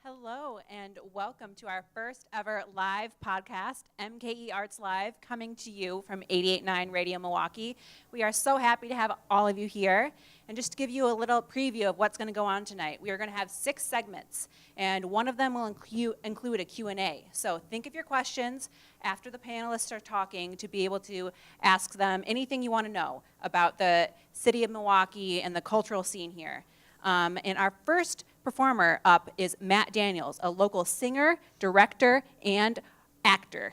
Hello and welcome to our first ever live podcast, MKE Arts Live, coming to you from 88.9 Radio Milwaukee. We are so happy to have all of you here. And just to give you a little preview of what's going to go on tonight, we are going to have 6 segments, and one of them will include a Q&A. So think of your questions after the panelists are talking to be able to ask them anything you want to know about the city of Milwaukee and the cultural scene here. And our first performer up is Matt Daniels, a local singer, director, and actor.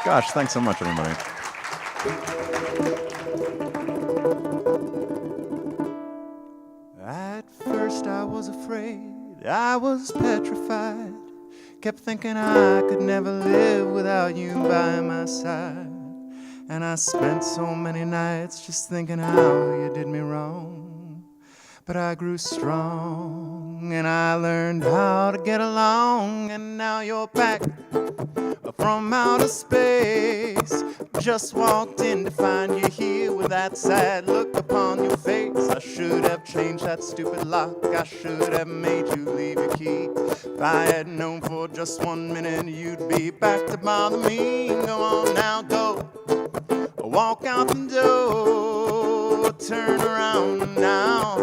Gosh, thanks so much, everybody. At first I was afraid, I was petrified. Kept thinking I could never live without you by my side. And I spent so many nights just thinking how you did me wrong. But I grew strong and I learned how to get along. And now you're back from outer space. Just walked in to find you here with that sad look upon your face. I should have changed that stupid lock. I should have made you leave your key. If I had known for just 1 minute you'd be back to bother me. Go on now, go. Walk out the door. Turn around now.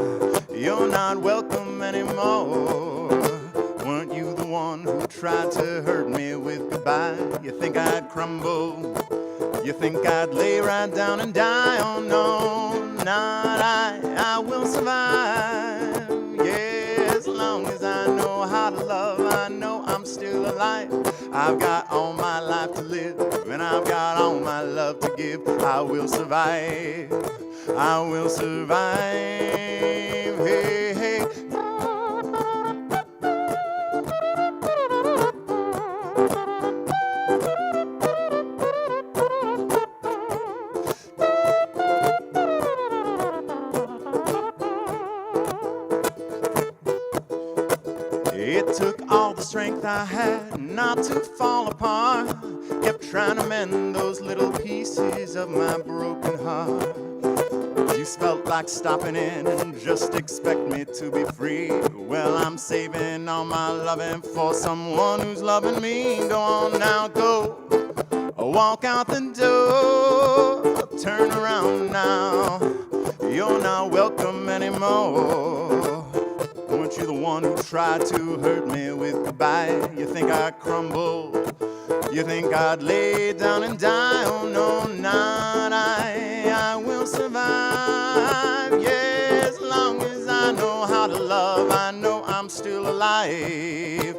You're not welcome anymore. Weren't you the one who tried to hurt me with goodbye? You think I'd crumble? You think I'd lay right down and die? Oh no, not I will survive. Yeah, as long as I know how to love, I know I'm still alive. I've got all my life to live, and I've got all my love to give. I will survive. I will survive. Hey, hey. It took all the strength I had not to fall apart. Kept trying to mend those little pieces of my broken heart. You felt like stopping in and just expect me to be free. Well, I'm saving all my loving for someone who's loving me. Go on now, go. Walk out the door. Turn around now. You're not welcome anymore. Weren't you the one who tried to hurt me with goodbye? You think I'd crumble? You think I'd lay down and die? Oh no, not I will survive. Yeah, as long as I know how to love, I know I'm still alive.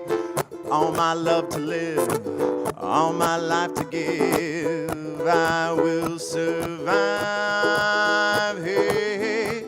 All my love to live, all my life to give, I will survive. Hey, hey.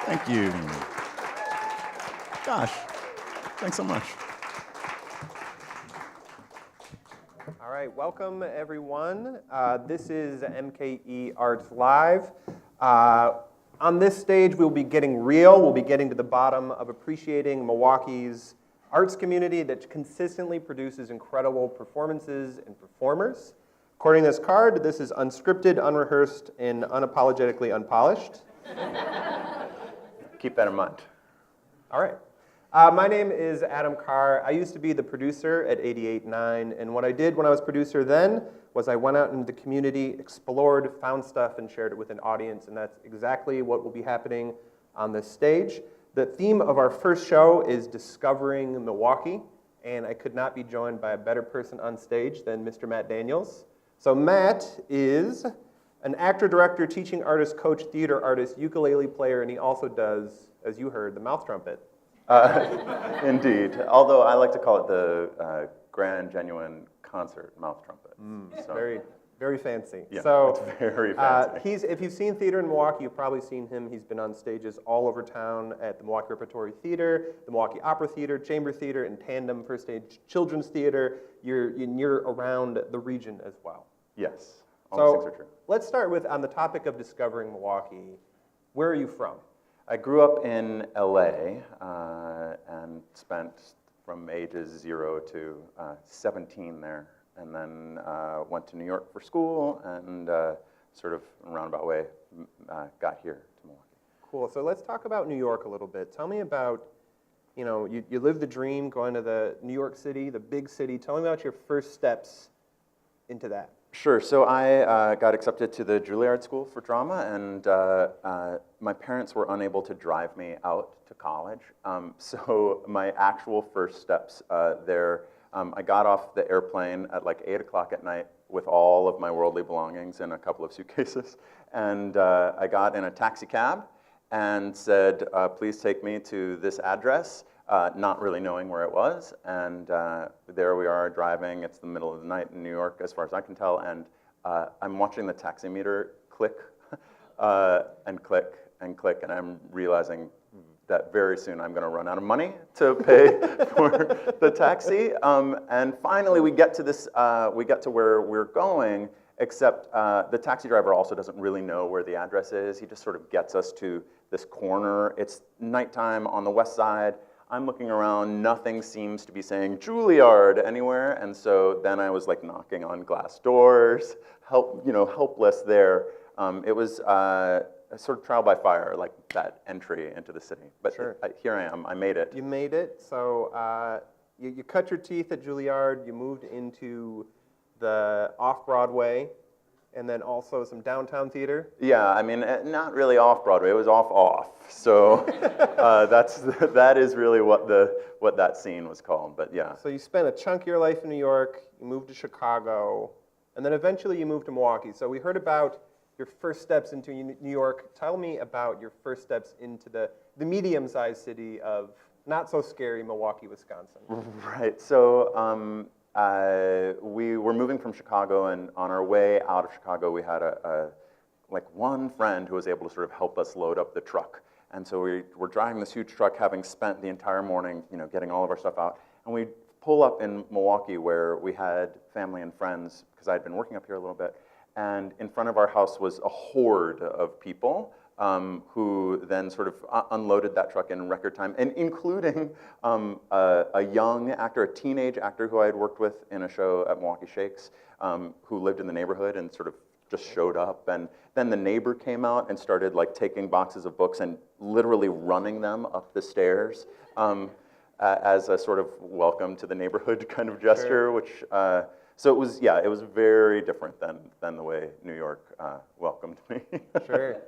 Thank you. Gosh, thanks so much. All right, welcome everyone. This is MKE Arts Live. On this stage, we'll be getting real. We'll be getting to the bottom of appreciating Milwaukee's arts community that consistently produces incredible performances and performers. According to this card, this is unscripted, unrehearsed, and unapologetically unpolished. Keep that in mind. All right. My name is Adam Carr. I used to be the producer at 88.9, and what I did when I was producer then was I went out into the community, explored, found stuff, and shared it with an audience, and that's exactly what will be happening on this stage. The theme of our first show is Discovering Milwaukee, and I could not be joined by a better person on stage than Mr. Matt Daniels. So Matt is an actor, director, teaching artist, coach, theater artist, ukulele player, and he also does, as you heard, the mouth trumpet. Indeed, although I like to call it the grand, genuine concert mouth trumpet. So. Very, very fancy. Yeah, so, it's very fancy. If you've seen theater in Milwaukee, you've probably seen him. He's been on stages all over town at the Milwaukee Repertory Theater, the Milwaukee Opera Theater, Chamber Theater, and Tandem First Stage Children's Theater. You're around the region as well. Yes. All these things are true. Let's start with, on the topic of discovering Milwaukee, where are you from? I grew up in LA and spent from ages 0 to 17 there, and then went to New York for school and sort of in a roundabout way got here to Milwaukee. Cool. So let's talk about New York a little bit. Tell me about, you lived the dream going to the New York City, the big city. Tell me about your first steps into that. Sure. So I got accepted to the Juilliard School for Drama, and my parents were unable to drive me out to college. So my actual first steps there, I got off the airplane at like 8 o'clock at night with all of my worldly belongings in a couple of suitcases, and I got in a taxi cab and said, please take me to this address, not really knowing where it was. And there we are driving. It's the middle of the night in New York, as far as I can tell. And I'm watching the taxi meter click and click and click. And I'm realizing that very soon I'm going to run out of money to pay for the taxi. And finally, we get to this. We get to where we're going. Except the taxi driver also doesn't really know where the address is. He just sort of gets us to this corner. It's nighttime on the west side. I'm looking around. Nothing seems to be saying Juilliard anywhere. And so then I was like knocking on glass doors, helpless there. It was a sort of trial by fire, like that entry into the city. But sure. Here I am. I made it. You made it. So you cut your teeth at Juilliard. You moved into the off-Broadway, and then also some downtown theater. Yeah, I mean, not really off-Broadway. It was off. So that is really what that scene was called. But yeah. So you spent a chunk of your life in New York. You moved to Chicago, and then eventually you moved to Milwaukee. So we heard about your first steps into New York. Tell me about your first steps into the medium-sized city of not so scary Milwaukee, Wisconsin. Right. So. We were moving from Chicago, and on our way out of Chicago, we had one friend who was able to sort of help us load up the truck. And so we were driving this huge truck, having spent the entire morning, getting all of our stuff out. And we pull up in Milwaukee, where we had family and friends, because I'd been working up here a little bit. And in front of our house was a horde of people who then sort of unloaded that truck in record time, and including a young actor, a teenage actor who I had worked with in a show at Milwaukee Shakes, who lived in the neighborhood and sort of just showed up. And then the neighbor came out and started like taking boxes of books and literally running them up the stairs as a sort of welcome to the neighborhood kind of gesture, sure. Which so it was very different than the way New York welcomed me. Sure.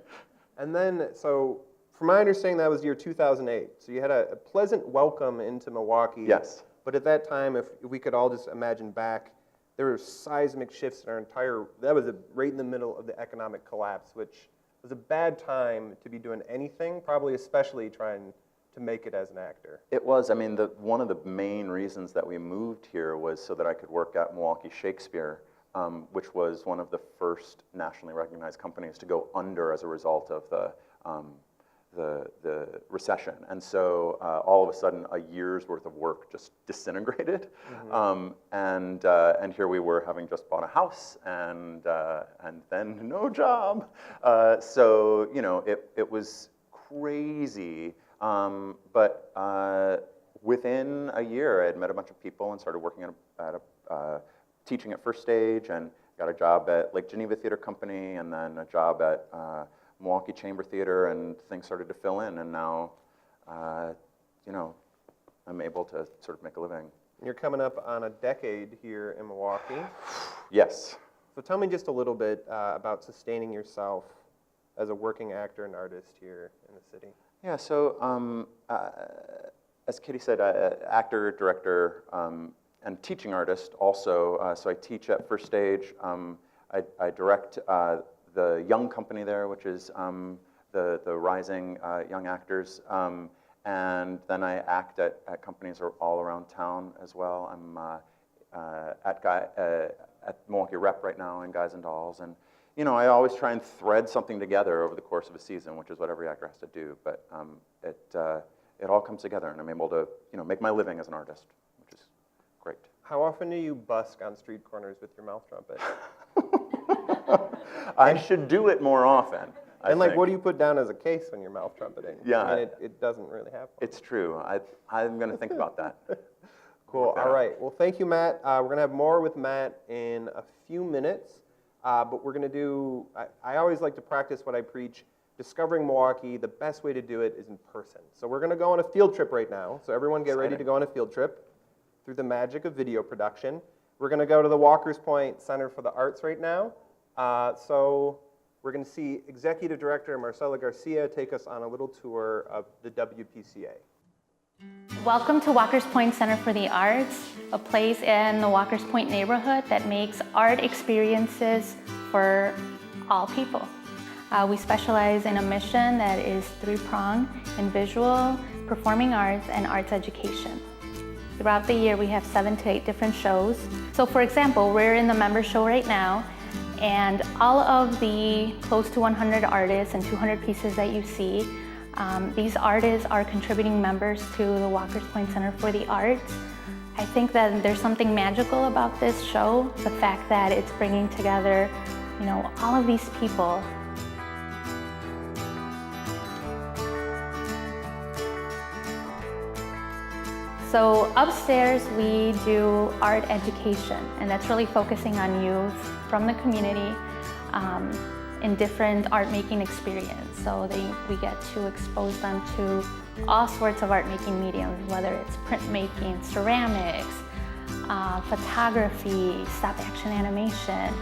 And then, so from my understanding, that was year 2008. So you had a pleasant welcome into Milwaukee. Yes. But at that time, if we could all just imagine back, there were seismic shifts in our that was right in the middle of the economic collapse, which was a bad time to be doing anything, probably especially trying to make it as an actor. It was. I mean, one of the main reasons that we moved here was so that I could work at Milwaukee Shakespeare, which was one of the first nationally recognized companies to go under as a result of the recession. And so all of a sudden, a year's worth of work just disintegrated. Mm-hmm. And here we were, having just bought a house and then no job. So it was crazy. But within a year, I had met a bunch of people and started working at a teaching at First Stage, and got a job at Lake Geneva Theater Company, and then a job at Milwaukee Chamber Theater, and things started to fill in, and now, I'm able to sort of make a living. You're coming up on a decade here in Milwaukee. Yes. So tell me just a little bit about sustaining yourself as a working actor and artist here in the city. Yeah, so as Katie said, actor, director, and teaching artist also. So I teach at First Stage. I direct the young company there, which is the rising young actors. And then I act at companies all around town as well. I'm at Milwaukee Rep right now in Guys and Dolls. And I always try and thread something together over the course of a season, which is what every actor has to do. But it all comes together, and I'm able to make my living as an artist, which is great. How often do you busk on street corners with your mouth trumpet? I should do it more often. And like, what do you put down as a case when you're mouth trumpeting? Yeah. I mean, it doesn't really happen. It's true. I'm going to think about that. Cool. All right. Well, thank you, Matt. We're going to have more with Matt in a few minutes. But we're going to do, I always like to practice what I preach. Discovering Milwaukee, the best way to do it is in person. So we're going to go on a field trip right now. So everyone get ready to go on a field trip through the magic of video production. We're going to go to the Walker's Point Center for the Arts right now. So we're going to see Executive Director Marcela Garcia take us on a little tour of the WPCA. Welcome to Walker's Point Center for the Arts, a place in the Walker's Point neighborhood that makes art experiences for all people. We specialize in a mission that is three-pronged in visual, performing arts, and arts education. Throughout the year, we have 7 to 8 different shows. So for example, we're in the member show right now, and all of the close to 100 artists and 200 pieces that you see, these artists are contributing members to the Walker's Point Center for the Arts. I think that there's something magical about this show, the fact that it's bringing together, all of these people. So upstairs we do art education, and that's really focusing on youth from the community in different art making experience. So we get to expose them to all sorts of art making mediums, whether it's printmaking, ceramics, photography, stop action animation.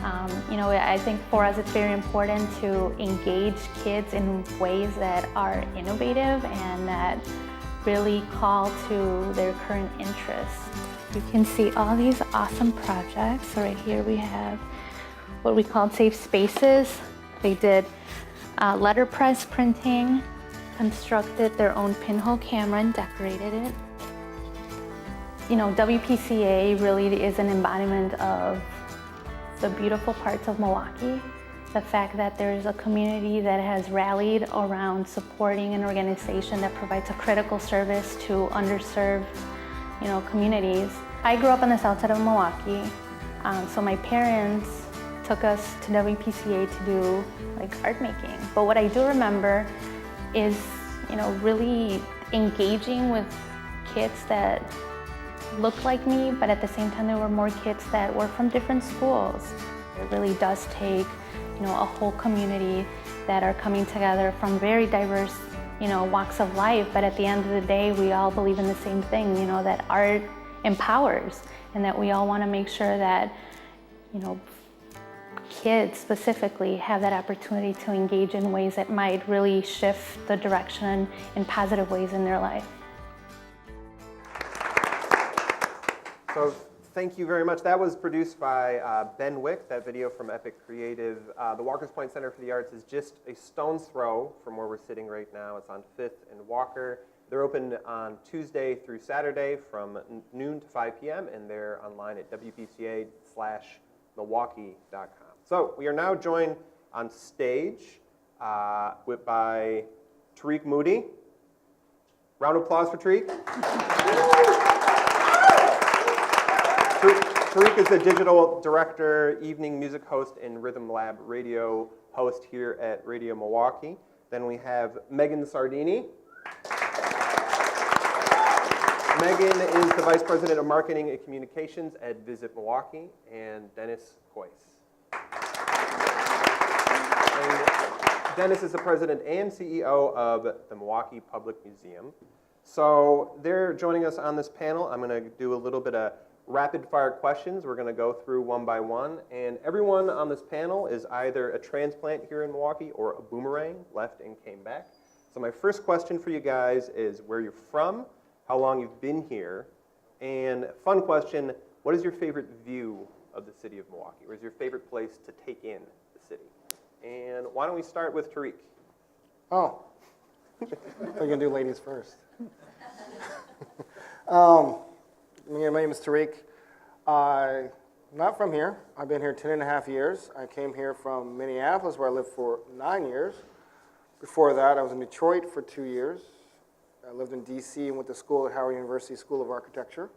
I think for us it's very important to engage kids in ways that are innovative and that really call to their current interests. You can see all these awesome projects. So right here we have what we call safe spaces. They did letterpress printing, constructed their own pinhole camera and decorated it. WPCA really is an embodiment of the beautiful parts of Milwaukee. The fact that there's a community that has rallied around supporting an organization that provides a critical service to underserved, communities. I grew up on the south side of Milwaukee, so my parents took us to WPCA to do art making. But what I do remember is, really engaging with kids that looked like me, but at the same time there were more kids that were from different schools. It really does take a whole community that are coming together from very diverse, walks of life. But at the end of the day, we all believe in the same thing, that art empowers, and that we all want to make sure that, kids specifically have that opportunity to engage in ways that might really shift the direction in positive ways in their life. So thank you very much. That was produced by Ben Wick, that video from Epic Creative. The Walker's Point Center for the Arts is just a stone's throw from where we're sitting right now. It's on 5th and Walker. They're open on Tuesday through Saturday from noon to 5 p.m. and they're online at wpca/milwaukee.com. So we are now joined on stage by Tarik Moody. Round of applause for Tarik. Tarik is a digital director, evening music host, and Rhythm Lab radio host here at Radio Milwaukee. Then we have Megan Suardini. Megan is the Vice President of Marketing and Communications at Visit Milwaukee, and Dennis Coyce. And Dennis is the President and CEO of the Milwaukee Public Museum. So they're joining us on this panel. I'm going to do a little bit of rapid-fire questions. We're going to go through one by one, and everyone on this panel is either a transplant here in Milwaukee or a boomerang, left and came back. So my first question for you guys is where you're from, how long you've been here, and fun question, what is your favorite view of the city of Milwaukee? Where's your favorite place to take in the city? And why don't we start with Tarik? Oh, we're going to do ladies first. My name is Tarik. I'm not from here. I've been here 10.5 years. I came here from Minneapolis, where I lived for 9 years. Before that, I was in Detroit for 2 years. I lived in D.C. and went to school at Howard University School of Architecture.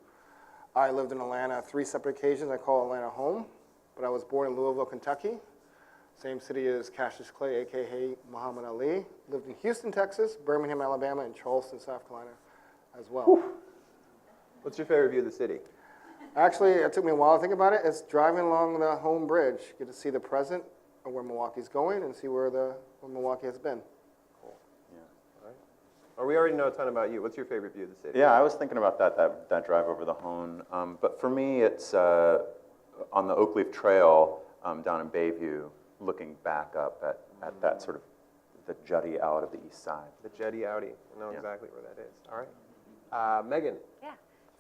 I lived in Atlanta 3 separate occasions. I call Atlanta home, but I was born in Louisville, Kentucky. Same city as Cassius Clay, a.k.a. Muhammad Ali. Lived in Houston, Texas, Birmingham, Alabama, and Charleston, South Carolina as well. Whew. What's your favorite view of the city? Actually, it took me a while to think about it. It's driving along the home bridge. Get to see the present of where Milwaukee's going and see where Milwaukee has been. Cool. Yeah. All right. Or we already know a ton about you. What's your favorite view of the city? Yeah, I was thinking about that drive over the Hone. But for me, it's on the Oak Leaf Trail down in Bayview, looking back up at that sort of the jutty out of the east side. The jetty outie. I know exactly where that is. All right. Megan. Yeah.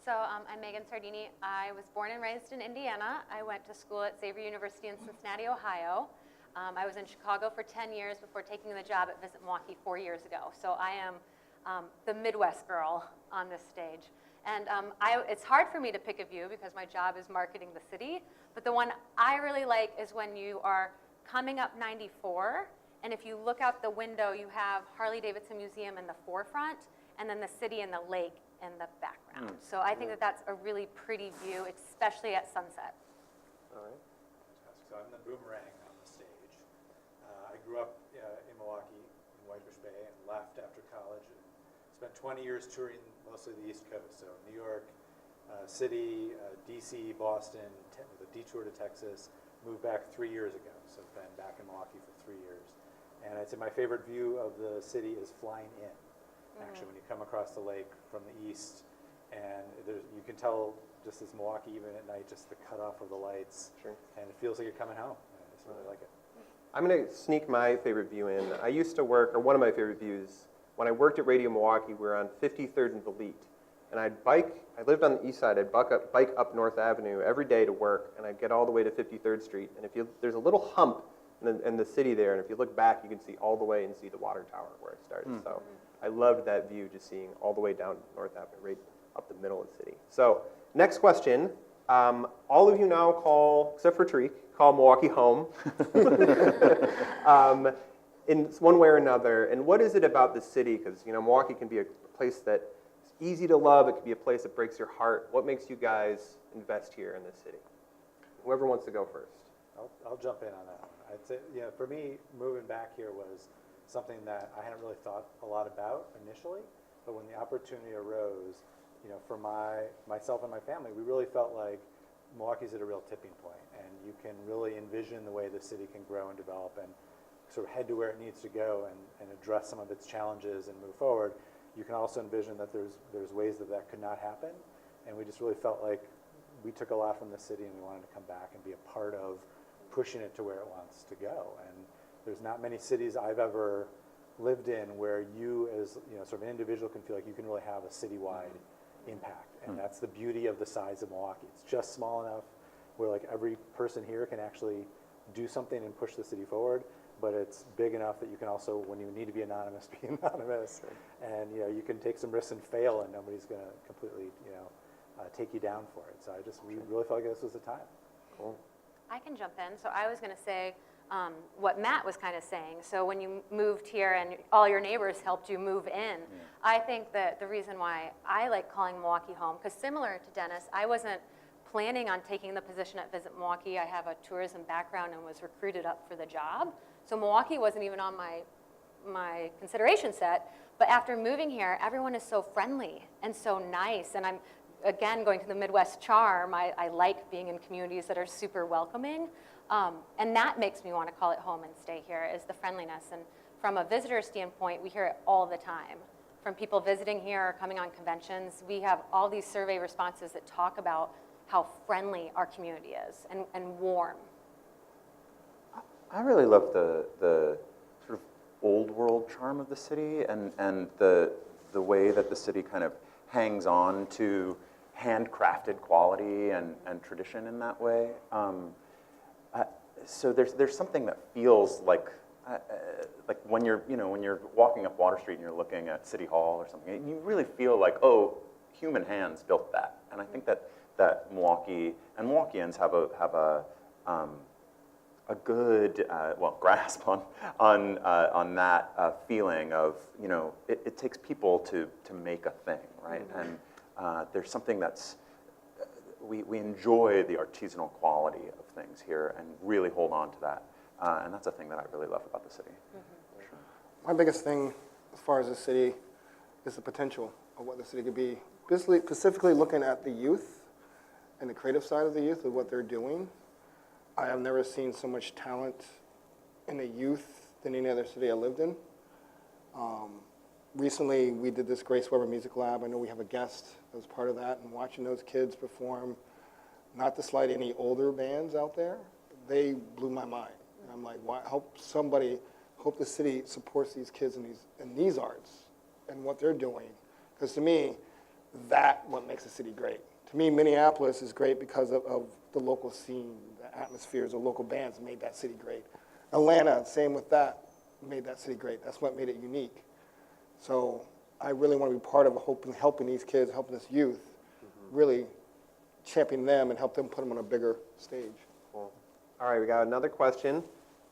So I'm Megan Suardini. I was born and raised in Indiana. I went to school at Xavier University in Cincinnati, Ohio. I was in Chicago for 10 years before taking the job at Visit Milwaukee 4 years ago. So I am the Midwest girl on this stage. And it's hard for me to pick a view because my job is marketing the city. But the one I really like is when you are coming up 94, and if you look out the window, you have Harley-Davidson Museum in the forefront, and then the city and the lake in the background. So I think that that's a really pretty view, especially at sunset. All right. So I'm the boomerang on the stage. I grew up in Milwaukee, in Whitefish Bay, and left after college. And spent 20 years touring mostly the East Coast, so New York City, DC, Boston, with a detour to Texas. Moved back 3 years ago, so I've been back in Milwaukee for 3 years. And I'd say my favorite view of the city is flying in. Actually, when you come across the lake from the east, and you can tell just as Milwaukee, even at night, just the cutoff of the lights. Sure. And it feels like you're coming home. I just really like it. I'm going to sneak my favorite view in. I used to work, or one of my favorite views, when I worked at Radio Milwaukee, we were on 53rd and Valete. And I lived on the east side, I'd bike up North Avenue every day to work, and I'd get all the way to 53rd Street. And there's a little hump in the city there, and if you look back, you can see all the way and see the water tower where it started. So I loved that view, just seeing all the way down North Avenue, right up the middle of the city. So next question. All of you now call, except for Tarik, call Milwaukee home in one way or another. And what is it about the city? Because Milwaukee can be a place that easy to love. It could be a place that breaks your heart. What makes you guys invest here in this city? Whoever wants to go first. I'll jump in on that one. I'd say, for me, moving back here was something that I hadn't really thought a lot about initially, but when the opportunity arose, for myself and my family, we really felt like Milwaukee's at a real tipping point, and you can really envision the way the city can grow and develop and sort of head to where it needs to go and address some of its challenges and move forward. You can also envision that there's ways that could not happen, and we just really felt like we took a lot from the city and we wanted to come back and be a part of pushing it to where it wants to go. And there's not many cities I've ever lived in where you as sort of an individual can feel like you can really have a citywide impact. And that's the beauty of the size of Milwaukee. It's just small enough where like every person here can actually do something and push the city forward, but it's big enough that you can also, when you need to be anonymous, be anonymous. And you can take some risks and fail, and nobody's going to completely take you down for it. So we really felt like this was the time. Cool. I can jump in. So I was going to say what Matt was kind of saying. So when you moved here and all your neighbors helped you move in, I think that the reason why I like calling Milwaukee home, because similar to Dennis, I wasn't planning on taking the position at Visit Milwaukee. I have a tourism background and was recruited up for the job. So Milwaukee wasn't even on my consideration set. But after moving here, everyone is so friendly and so nice. And I'm, again, going to the Midwest charm. I like being in communities that are super welcoming. And that makes me want to call it home and stay here, is the friendliness. And from a visitor standpoint, we hear it all the time. From people visiting here or coming on conventions, we have all these survey responses that talk about how friendly our community is and warm. I really love the sort of old world charm of the city and the way that the city kind of hangs on to handcrafted quality and tradition in that way. So there's something that feels like when you're walking up Water Street and you're looking at City Hall or something, you really feel like, oh, human hands built that. And I think that Milwaukee and Milwaukeeans have a good grasp on that feeling of it takes people to make a thing, right? And there's something that's we enjoy the artisanal quality of things here and really hold on to that. And that's a thing that I really love about the city. For sure. My biggest thing as far as the city is the potential of what the city could be. Specifically looking at the youth and the creative side of the youth of what they're doing. I have never seen so much talent in the youth than any other city I lived in. Recently, we did this Grace Weber Music Lab. I know we have a guest that was part of that, and watching those kids perform, not to slight any older bands out there, they blew my mind. And I'm like, why, hope the city supports these kids in these arts and what they're doing. Because to me, that's what makes the city great. To me, Minneapolis is great because of the local scene, the atmospheres, the local bands made that city great. Atlanta, same with that, made that city great. That's what made it unique. So I really want to be part of helping these kids, helping this youth, really champion them and help them put them on a bigger stage. Cool. All right, we got another question.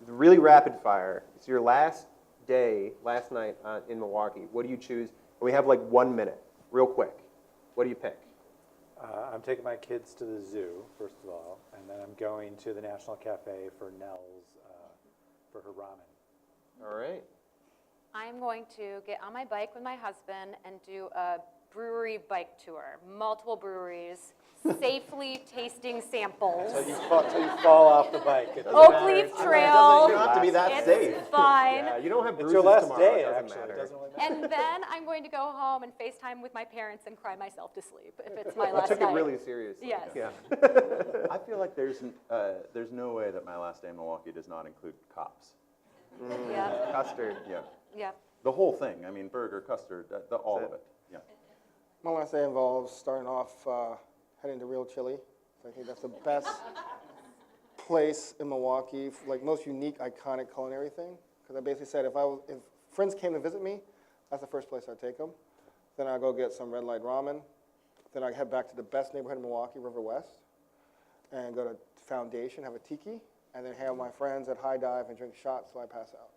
It's really rapid fire. It's your last night in Milwaukee. What do you choose? We have like 1 minute, real quick. What do you pick? I'm taking my kids to the zoo, first of all, and then I'm going to the National Cafe for Nell's for her ramen. All right. I'm going to get on my bike with my husband and do a brewery bike tour, multiple breweries, safely tasting samples. Until you fall off the bike. Oak Leaf Trail. You don't have to be that safe. It's fine. Yeah, you don't have It's bruises your last tomorrow. day, It doesn't actually. matter. It doesn't really matter. And then I'm going to go home and FaceTime with my parents and cry myself to sleep if it's my I last took night. it really seriously. Yes. Yeah. I feel like there's no way that my last day in Milwaukee does not include cops. Yeah. Custard. Yeah. Yeah. The whole thing. I mean, burger, custard, all of it. Yeah. My last day involves starting off heading to Real Chili. So I think that's the best place in Milwaukee, like most unique, iconic culinary thing. Because I basically said if friends came to visit me, that's the first place I'd take them. Then I'd go get some red light ramen. Then I'd head back to the best neighborhood in Milwaukee, River West, and go to Foundation, have a tiki, and then have my friends at High Dive and drink shots till I pass out.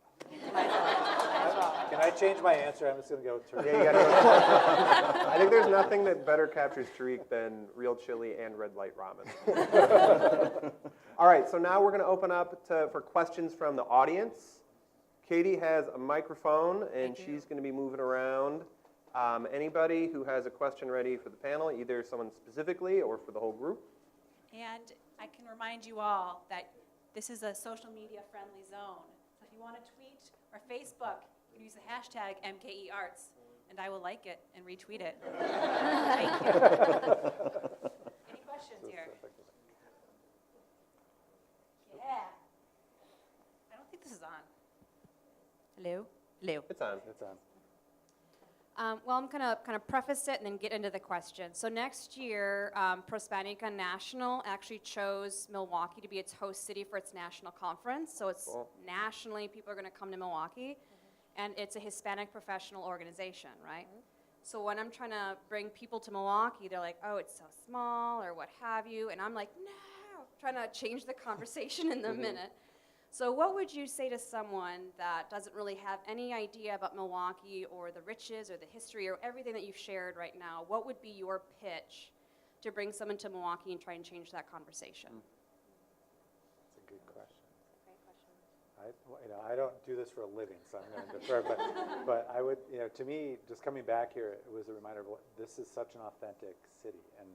Can I change my answer? I'm just going to go with Yeah, you gotta go. I think there's nothing that better captures Tarik than Real Chili and red light ramen. All right, so now we're going to open up for questions from the audience. Katie has a microphone, and she's going to be moving around. Anybody who has a question ready for the panel, either someone specifically or for the whole group. And I can remind you all that this is a social media friendly zone. So if you want to tweet or Facebook, you can use the hashtag MKE Arts, and I will like it and retweet it. Thank you. Any questions here? Yeah. I don't think this is on. Hello? Hello. It's on. It's on. Well, I'm going to kind of preface it and then get into the question. So next year, Prospanica National actually chose Milwaukee to be its host city for its national conference. So it's nationally, people are going to come to Milwaukee. And it's a Hispanic professional organization, right? So when I'm trying to bring people to Milwaukee, they're like, oh, it's so small or what have you. And I'm like, no, trying to change the conversation in the minute. So what would you say to someone that doesn't really have any idea about Milwaukee or the riches or the history or everything that you've shared right now? What would be your pitch to bring someone to Milwaukee and try and change that conversation? That's a good question. Great question. I don't do this for a living, so I'm going to defer. But I would, to me, just coming back here, it was a reminder of this is such an authentic city, and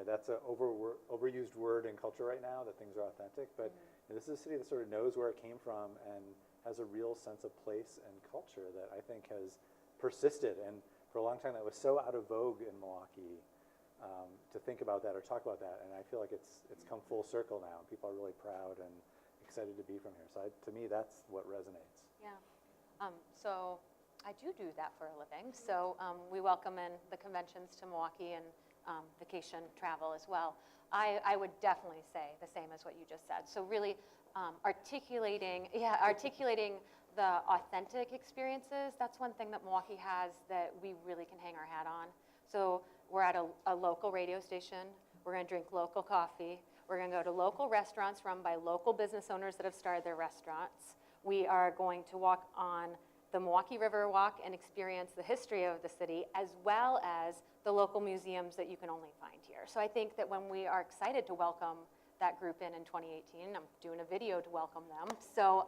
that's an overused word in culture right now, that things are authentic. But this is a city that sort of knows where it came from and has a real sense of place and culture that I think has persisted. And for a long time, that was so out of vogue in Milwaukee to think about that or talk about that. And I feel like it's come full circle now. People are really proud and excited to be from here. So to me, that's what resonates. Yeah. So I do that for a living. So we welcome in the conventions to Milwaukee and vacation travel as well. I would definitely say the same as what you just said. So really articulating the authentic experiences. That's one thing that Milwaukee has that we really can hang our hat on. So we're at a local radio station. We're going to drink local coffee. We're going to go to local restaurants run by local business owners that have started their restaurants. We are going to walk on the Milwaukee River Walk and experience the history of the city, as well as the local museums that you can only find here. So I think that when we are excited to welcome that group in 2018, I'm doing a video to welcome them. So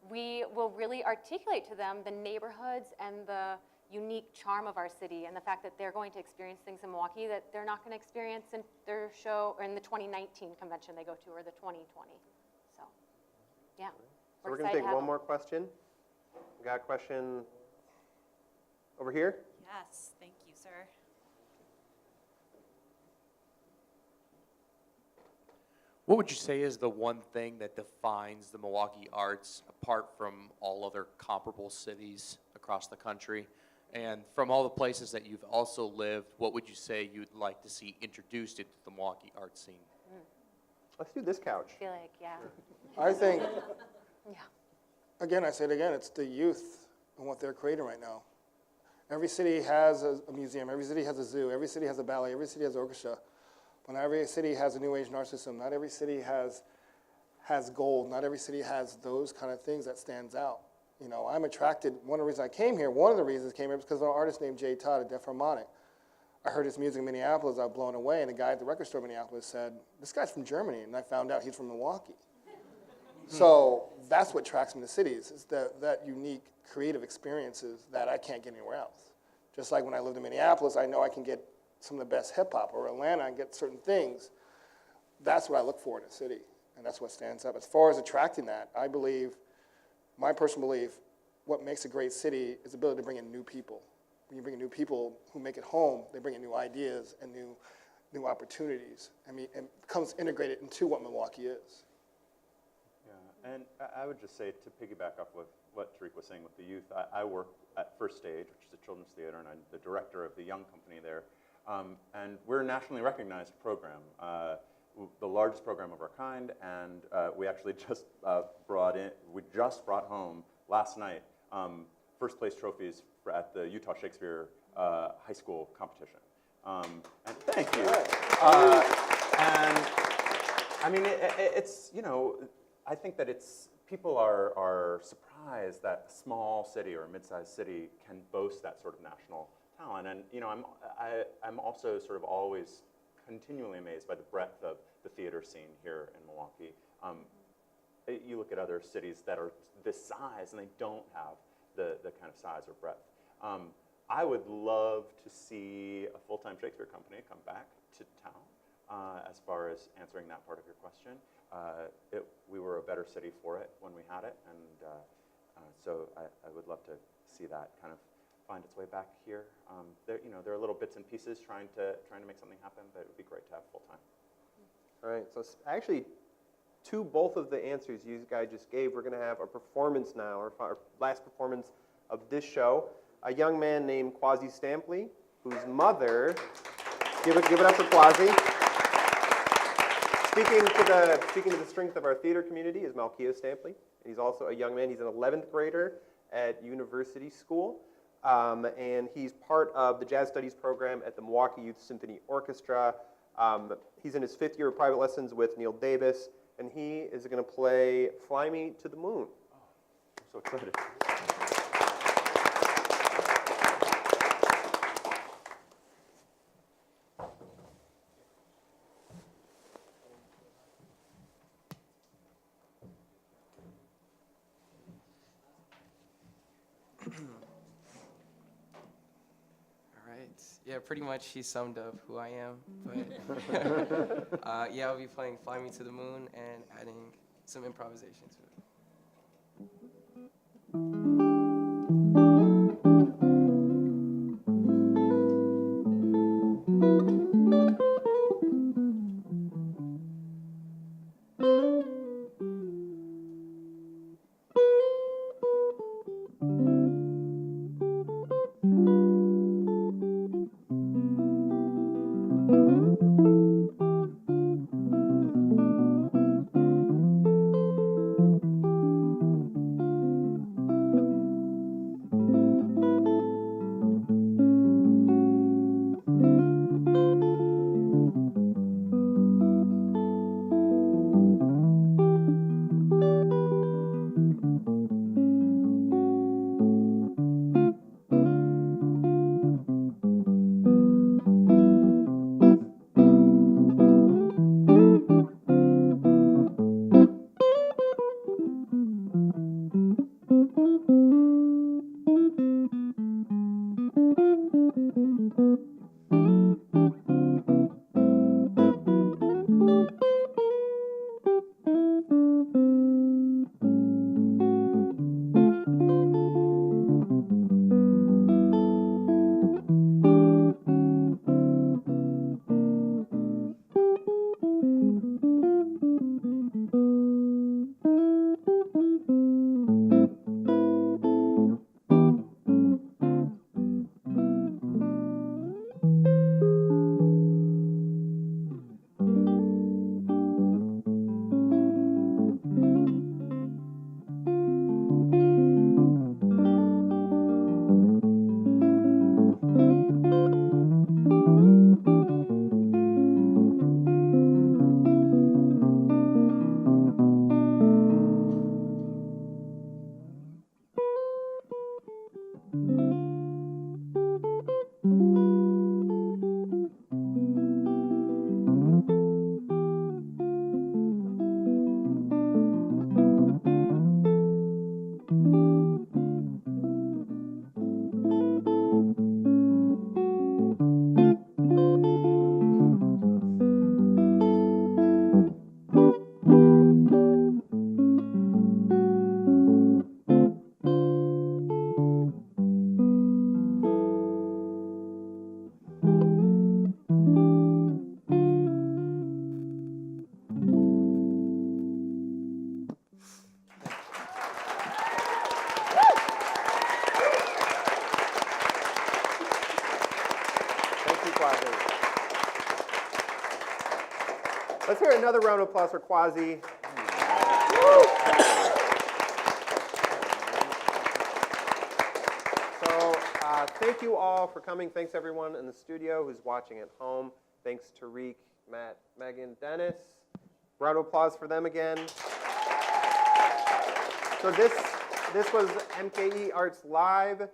we will really articulate to them the neighborhoods and the unique charm of our city, and the fact that they're going to experience things in Milwaukee that they're not going to experience in their show or in the 2019 convention they go to, or the 2020. So, yeah. So we're going to take one more question. We got a question over here. Yes, thank you, sir. What would you say is the one thing that defines the Milwaukee Arts apart from all other comparable cities across the country? And from all the places that you've also lived, what would you say you'd like to see introduced into the Milwaukee art scene? Let's do this couch. I feel like, yeah. I think, Yeah. again, I say it again, it's the youth and what they're creating right now. Every city has a museum, every city has a zoo, every city has a ballet, every city has an orchestra. But not every city has a new age art system. Not every city has gold. Not every city has those kind of things that stands out. You know, I'm attracted, one of the reasons I came here, one of the reasons I came here was because of an artist named Jay Todd, a deaf harmonic. I heard his music in Minneapolis, I was blown away, and the guy at the record store in Minneapolis said, this guy's from Germany, and I found out he's from Milwaukee. So that's what attracts me to cities, is that unique creative experiences that I can't get anywhere else. Just like when I lived in Minneapolis, I know I can get some of the best hip hop, or Atlanta, I get certain things. That's what I look for in a city, and that's what stands up. As far as attracting that, I believe, my personal belief, what makes a great city is the ability to bring in new people. When you bring in new people who make it home, they bring in new ideas and new opportunities. I mean, it becomes integrated into what Milwaukee is. Yeah, and I would just say, to piggyback off of what Tarik was saying with the youth, I work at First Stage, which is a children's theater, and I'm the director of the young company there. And we're a nationally recognized program, the largest program of our kind, and we actually just brought home last night first place trophies at the Utah Shakespeare High School competition. And thank you. And I mean, it's, you know, I think that people are surprised that a small city or a mid-sized city can boast that sort of national talent. And you know, I'm also sort of always continually amazed by the breadth of the theater scene here in Milwaukee. You look at other cities that are this size and they don't have the kind of size or breadth. I would love to see a full-time Shakespeare company come back to town as far as answering that part of your question. We were a better city for it when we had it, and so I would love to see that kind of find its way back here. There are little bits and pieces trying to make something happen, but it would be great to have full time. All right, so actually, to both of the answers you guys just gave, we're going to have a performance now, our last performance of this show. A young man named Kwasi Stampley, whose mother, give it up for Kwasi. Speaking to the strength of our theater community is Milwaukee Stampley. He's also a young man. He's an 11th grader at university school. And he's part of the Jazz Studies program at the Milwaukee Youth Symphony Orchestra. He's in his 5th year of private lessons with Neil Davis, and he is going to play Fly Me to the Moon. Oh, I'm so excited. Yeah, pretty much he summed up who I am. But yeah, I'll be playing Fly Me to the Moon and adding some improvisation to it. Let's hear another round of applause for Kwasi. So thank you all for coming. Thanks everyone in the studio who's watching at home. Thanks Tarik, Matt, Megan, Dennis. Round of applause for them again. So this was MKE Arts Live,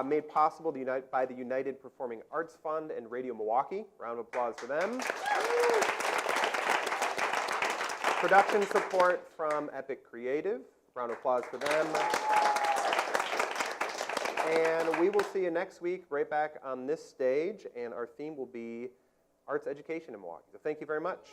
made possible by the United Performing Arts Fund and Radio Milwaukee. Round of applause for them. Production support from Epic Creative. Round of applause for them. And we will see you next week right back on this stage, and our theme will be arts education in Milwaukee. So thank you very much.